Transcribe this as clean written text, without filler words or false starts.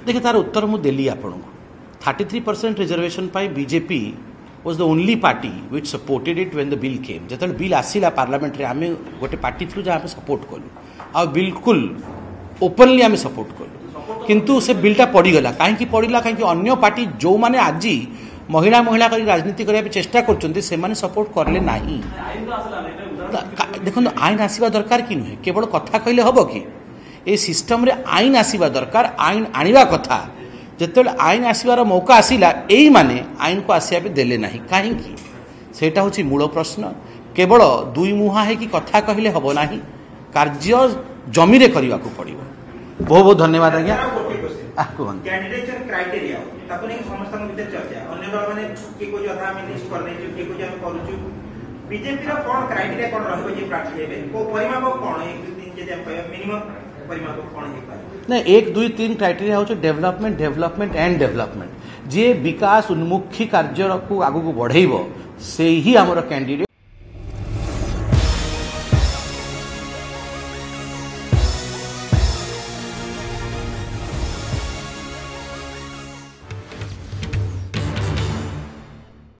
देखिए तार उत्तर मुझे देली आपको 33% reservation pi BJP was the only party which supported it when the bill came. जब बिल आसिला पार्लियामेंट रे आमे गोटे पार्टी थ्रू जहाँ सपोर्ट कलु आ बिल्कुल ओपनली आमे सपोर्ट कलु किंतु से बिलटा पड़ीगला कहीं पड़ा कहीं अन्य पार्टी जो मैंने आज महिला महिला कर राजनीति करने चेष्टा कर सपोर्ट करले नहीं। देखो आईन आसवा दरकार कि नुहे केवल कथा कहले हम कि ए सिस्टम रे आईन आसवा दरकार आईन आनिबा कथा जिते आईन आसबार मौका आसला यही माने आईन को आसिया भी देले नहीं कहीं सेटा हूँ मूल प्रश्न केवल दुई मुहा है कि कथा कहले हम ना कार्य जमी रे करने को पड़ो। बहुत बहुत धन्यवाद आज्ञा कैंडिडेचर क्राइटेरिया ताको नै समस्त भीतर चर्चा अन्य माने के को जथा हम लिस्ट कर नै के को हम करूछु बीजेपी रो कोन क्राइटेरिया कोन रहबो जे प्रार्थी हेबे को परिमाप कोन 1 2 3 जे हम मिनिमम परिमाप कोन हे पाए नहीं 1 2 3 क्राइटेरिया हो डेवलपमेंट डेवलपमेंट एंड डेवलपमेंट जे विकास उन्मुखी कार्य को आगु को बढ़ेइबो से ही हमर कैंडिडेट